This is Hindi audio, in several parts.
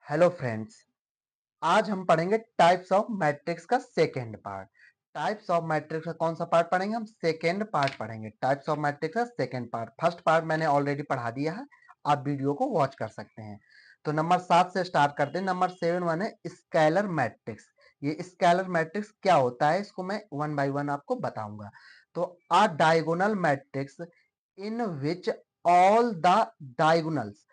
Hello friends. आज हम पढ़ेंगे टाइप्स ऑफ मैट्रिक्स का second part. Types of matrix का कौन सा पार्ट पढ़ेंगे? हम सेकेंड पार्ट पढ़ेंगे। टाइप्स ऑफ मैट्रिक्स का सेकेंड पार्ट, फर्स्ट पार्ट मैंने ऑलरेडी पढ़ा दिया है, आप वीडियो को वॉच कर सकते हैं। तो नंबर 7 से स्टार्ट करते हैं। नंबर 7 वन है स्केलर मैट्रिक्स। ये स्केलर मैट्रिक्स क्या होता है, इसको मैं वन बाय वन आपको बताऊंगा। तो a diagonal matrix in which all the diagonals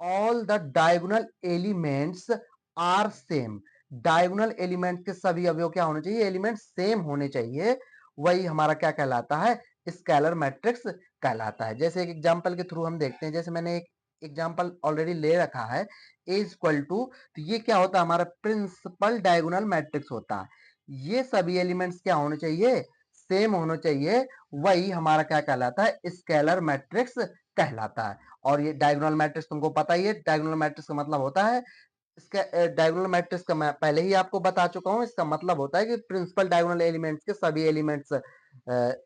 all the diagonal elements are same. Diagonal element के सभी अवयव क्या होने चाहिए? एलिमेंट सेम होने चाहिए। वही हमारा क्या कहलाता है? स्केलर मैट्रिक्स कहलाता है। जैसे एक एग्जांपल के थ्रू हम देखते हैं। जैसे मैंने एक एग्जांपल ऑलरेडी ले रखा है, ए इक्वल टू, तो ये क्या होता है? हमारा प्रिंसिपल डायगोनल मैट्रिक्स होता है। ये सभी एलिमेंट्स क्या होने चाहिए? सेम होने चाहिए। वही हमारा क्या कहलाता है? स्केलर मैट्रिक्स कहलाता है। और ये डायगोनल मैट्रिक्स तुमको पता ही है। डायगोनल मैट्रिक्स का मतलब होता है, इसका डायगोनल मैट्रिक्स का मैं पहले ही आपको बता चुका हूं। इसका मतलब होता है कि प्रिंसिपल डायगोनल एलिमेंट्स के सभी एलिमेंट्स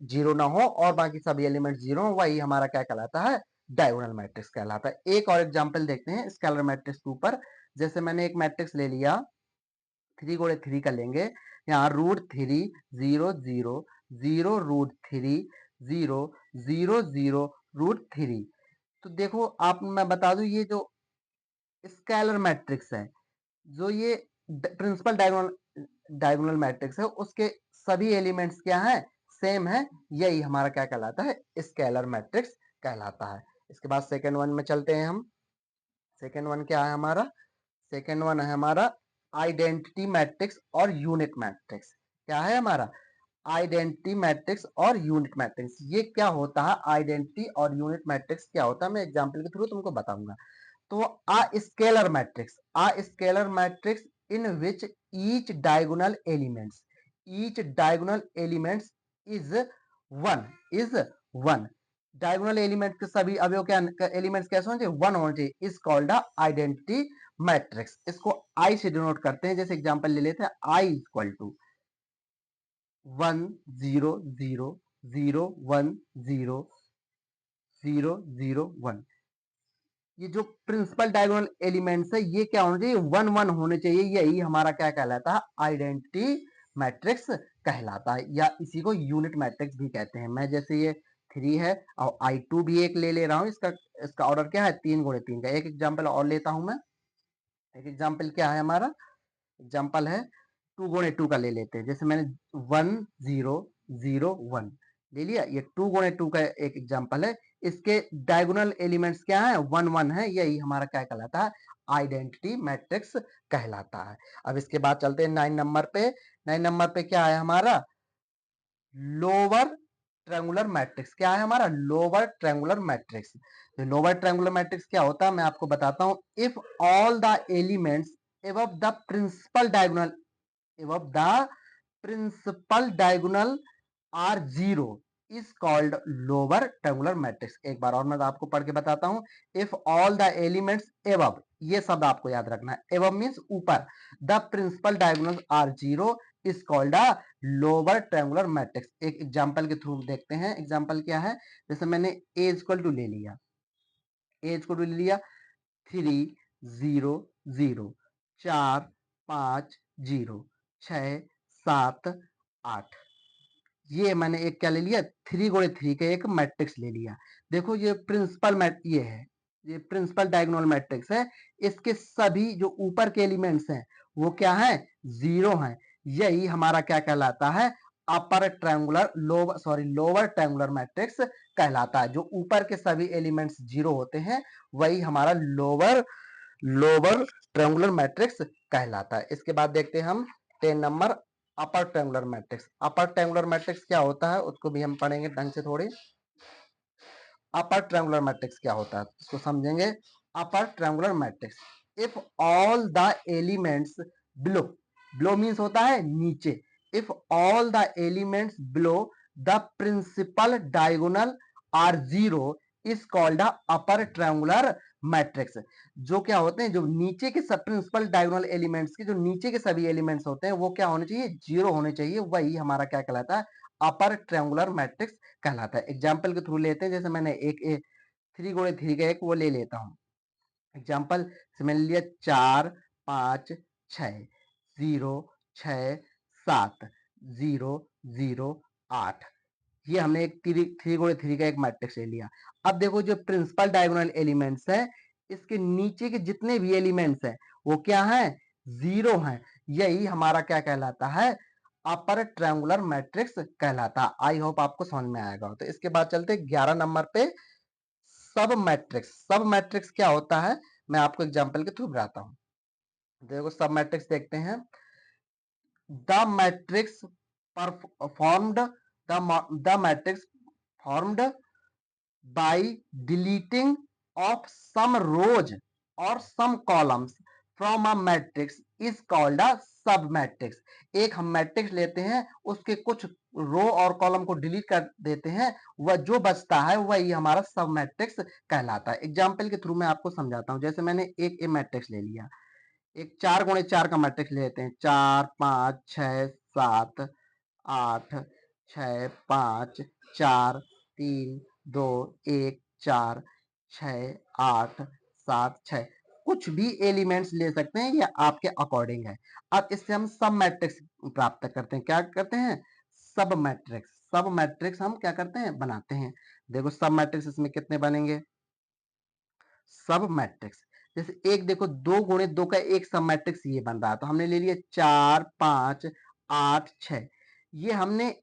जीरो ना हो और बाकी सभी एलिमेंट्स जीरो हो, वही हमारा क्या कहलाता है? डायगोनल मैट्रिक्स कहलाता है। एक और एग्जांपल देखते हैं स्केलर मैट्रिक्स के ऊपर। जैसे मैंने एक मैट्रिक्स ले लिया, 3 का लेंगे। यहाँ √3 0 0 0 √3 0 0 0 √3। तो देखो आप, मैं बता दूं, ये जो स्केलर मैट्रिक्स है, जो ये प्रिंसिपल डायगोनल डायगोनल मैट्रिक्स है, उसके सभी एलिमेंट्स क्या हैं? सेम है। यही हमारा क्या कहलाता है? स्केलर मैट्रिक्स कहलाता है। इसके बाद सेकेंड वन में चलते हैं हम। सेकेंड वन क्या है हमारा? सेकेंड वन है हमारा आइडेंटिटी मैट्रिक्स और यूनिट मैट्रिक्स। क्या है हमारा? आइडेंटिटी मैट्रिक्स और यूनिट मैट्रिक्स। ये क्या होता है? आइडेंटिटी और यूनिट मैट्रिक्स क्या होता है, मैं एग्जांपल के थ्रू तुमको बताऊंगा। तो a scalar matrix in which each diagonal elements is is one। Diagonal element के सभी अवयव क्या एलिमेंट्स कैसे होने चाहिए? वन होने चाहिए। इस कॉल्ड आइडेंटिटी मैट्रिक्स। इसको आई से डिनोट करते हैं। जैसे एग्जांपल ले लेते हैं, आई इक्वल टू 1 0 0 0 1 0 0 0 1। ये जो प्रिंसिपल डायगोनल एलिमेंट्स है, ये क्या होना चाहिए? वन वन होने चाहिए। यही हमारा क्या कहलाता है? आइडेंटिटी मैट्रिक्स कहलाता है, या इसी को यूनिट मैट्रिक्स भी कहते हैं। मैं जैसे ये 3 है और I2 भी एक ले रहा हूँ। इसका इसका ऑर्डर क्या है? 3 × 3 का। एक एग्जाम्पल और लेता हूं मैं। एक एग्जाम्पल क्या है हमारा? एग्जाम्पल है 2 × 2 का ले लेते हैं। जैसे मैंने 1 0 0 1 ले लिया। ये 2 × 2 का एक एग्जाम्पल है। इसके डायगोनल एलिमेंट्स क्या है? वन वन है। यही हमारा क्या कहलाता है? आइडेंटिटी मैट्रिक्स कहलाता है। अब इसके बाद चलते हैं 9 नंबर पे। 9 नंबर पे क्या है हमारा? Lower triangular matrix. क्या है हमारा? Lower triangular matrix. तो लोअर ट्रायंगुलर मैट्रिक्स क्या होता है, मैं आपको बताता हूं। If all the elements above the principal diagonal above the principal diagonal are zero is called lower triangular matrix। एक बार और मैं आपको पढ़ के बताता हूं। if all the elements above, ये शब्द आपको याद रखना है। above means ऊपर, the principal diagonals are zero is called a lower triangular matrix। एक एग्जांपल के थ्रू देखते हैं। एग्जांपल क्या है? जैसे मैंने a इक्वल टू ले लिया, a इक्वल टू ले लिया 3 0 0 4 5 0 6 7 8। ये मैंने एक क्या ले लिया? 3 × 3 का एक मैट्रिक्स ले लिया। देखो ये प्रिंसिपल मैट ये है, ये प्रिंसिपल डायगोनल मैट्रिक्स है। इसके सभी जो ऊपर के एलिमेंट्स हैं वो क्या है? जीरो हैं। यही हमारा क्या कहलाता है? Upper triangular lower triangular matrix कहलाता है। जो ऊपर के सभी एलिमेंट्स जीरो होते हैं, वही हमारा लोअर लोअर ट्रायंगुलर मैट्रिक्स कहलाता है। इसके बाद देखते हैं हम 10 नंबर अपर ट्रायंगुलर मैट्रिक्स। अपर ट्रायंगुलर मैट्रिक्स क्या होता है उसको भी हम पढ़ेंगे ढंग से थोड़ी। अपर ट्रायंगुलर मैट्रिक्स क्या होता है इसको समझेंगे। Upper triangular matrix, if all the elements below, below means होता है नीचे। If all the elements below the principal diagonal are zero is called upper triangular matrix. जो क्या होते हैं, जो नीचे के सब प्रिंसिपल डायगोनल एलिमेंट्स के जो नीचे के सभी एलिमेंट्स होते हैं वो क्या होने चाहिए? जीरो होने चाहिए। वही हमारा क्या कहलाता है? अपर ट्रायंगुलर मैट्रिक्स कहलाता है। एग्जाम्पल के थ्रू लेते हैं। जैसे मैंने एक 3 × 3 का एक वो ले लेता हूँ एग्जाम्पल से। मैंने लिया 4 5 6 0 6 7 0 0 8। ये हमने एक 3 × 3 का एक मैट्रिक्स ले लिया। अब देखो जो प्रिंसिपल डायगोनल एलिमेंट्स है, इसके नीचे के जितने भी एलिमेंट्स हैं वो क्या हैं, 0 हैं। यही हमारा क्या कहलाता है, अपर ट्रायंगुलर मैट्रिक्स कहलाता। आई होप आपको समझ में आएगा। तो इसके बाद चलते 11 नंबर पे सब मैट्रिक्स। सब मैट्रिक्स क्या होता है, मैं आपको एग्जांपल के थ्रू बताता हूँ। देखो सब मैट्रिक्स देखते हैं। The matrix performed the matrix formed by deleting of some rows or some columns from a matrix is called a सब मैट्रिक्स। एक हम मैट्रिक्स लेते हैं, उसके कुछ रो और कॉलम को डिलीट कर देते हैं, वह जो बचता है वही हमारा सब मैट्रिक्स कहलाता है। एग्जाम्पल के थ्रू मैं आपको समझाता हूं। जैसे मैंने एक मैट्रिक्स ले लिया, एक 4 × 4 का मैट्रिक्स ले लेते हैं। 4 5 6 7 8 6 5 4 3 2 1 4 6 8 7 6। कुछ भी एलिमेंट्स ले सकते हैं, ये आपके अकॉर्डिंग है। अब इससे हम सब मैट्रिक्स प्राप्त करते हैं। क्या करते हैं, सब मैट्रिक्स। सब मैट्रिक्स हम क्या करते हैं, बनाते हैं। देखो सब मैट्रिक्स इसमें कितने बनेंगे, सब मैट्रिक्स जैसे एक देखो 2 × 2 का एक सब मैट्रिक्स ये बन रहा है, तो हमने ले लिया 4 5 8 6। ये हमने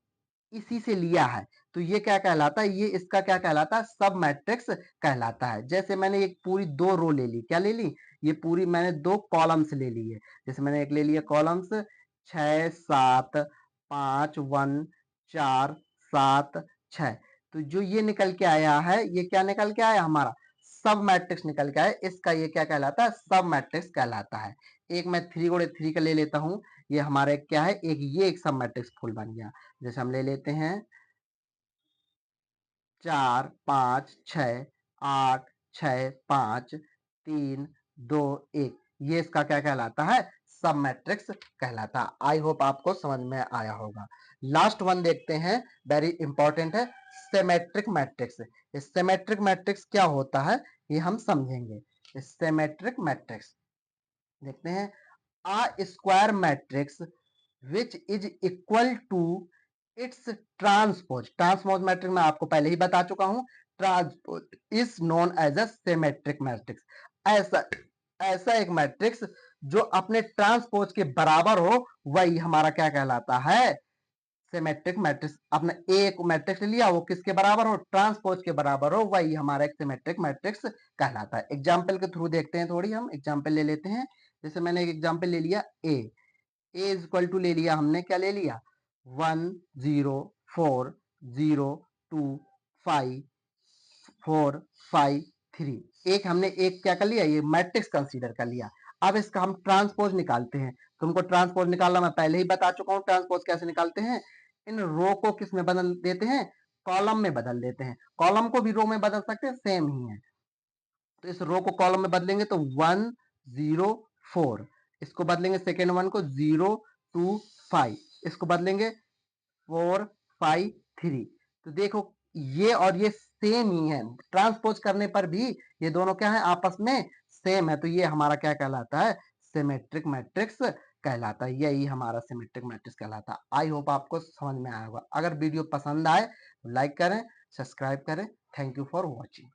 इसी से लिया है, तो ये क्या कहलाता है, ये इसका क्या कहलाता है, सब मैट्रिक्स कहलाता है। जैसे मैंने एक पूरी 2 रो ले ली, क्या ले ली, ये पूरी मैंने 2 कॉलम्स ले ली है। जैसे मैंने एक ले लिया कॉलम्स 6 7 5 1 4 7 6। तो जो ये निकल के आया है, ये क्या निकल के आया, हमारा सब मैट्रिक्स निकल के आया। इसका ये क्या कहलाता है, सब मैट्रिक्स कहलाता है। एक मैं 3 × 3 का ले लेता हूं, ये हमारा क्या है, एक ये एक सब मैट्रिक्स फुल बन गया। जैसे हम ले लेते हैं 4 5 6 8 6 5 3 2 1। ये इसका क्या कहलाता है, सब मैट्रिक्स कहलाता है। आई होप आपको समझ में आया होगा। लास्ट वन देखते हैं, वेरी इंपॉर्टेंट है, सिमेट्रिक मैट्रिक्स। सिमेट्रिक मैट्रिक्स क्या होता है, ये हम समझेंगे। सिमेट्रिक मैट्रिक्स देखते हैं, a square matrix which is equal to its transpose। Transpose matrix मैं आपको पहले ही बता चुका हूं, transpose is known as a symmetric matrix. ऐसा ऐसा एक मैट्रिक्स जो अपने ट्रांसपोज के बराबर हो, वही हमारा क्या कहलाता है, सिमेट्रिक मैट्रिक्स। आपने एक मैट्रिक्स ले लिया, वो किसके बराबर हो, ट्रांसपोज के बराबर हो, वही हमारा एक सिमेट्रिक मैट्रिक्स कहलाता है। एग्जाम्पल के थ्रू देखते हैं, थोड़ी हम एग्जाम्पल ले लेते हैं। जैसे मैंने एक एग्जाम्पल ले लिया, ए इज इक्वल टू ले लिया हमने, क्या ले लिया, 1 0 4 0 2 5 4 5 3। एक हमने एक क्या कर लिया, ये मैट्रिक्स कंसीडर कर लिया। अब इसका हम ट्रांसपोज निकालते हैं। तुमको ट्रांसपोज निकालना मैं पहले ही बता चुका हूं, ट्रांसपोज कैसे निकालते हैं। इन रो को किस में बदल देते हैं, कॉलम में बदल देते हैं। कॉलम को भी रो में बदल सकते हैं, सेम ही है। तो इस रो को कॉलम में बदलेंगे तो 1 0 4, इसको बदलेंगे सेकेंड वन को 0 2 5, इसको बदलेंगे 4 5 3। तो देखो ये और ये सेम ही है, ट्रांसपोज करने पर भी ये दोनों क्या है, आपस में सेम है। तो ये हमारा क्या कहलाता है, सिमेट्रिक मैट्रिक्स कहलाता है। यही हमारा सिमेट्रिक मैट्रिक्स कहलाता है। आई होप आपको समझ में आया होगा। अगर वीडियो पसंद आए तो लाइक करें, सब्सक्राइब करें। Thank you for watching.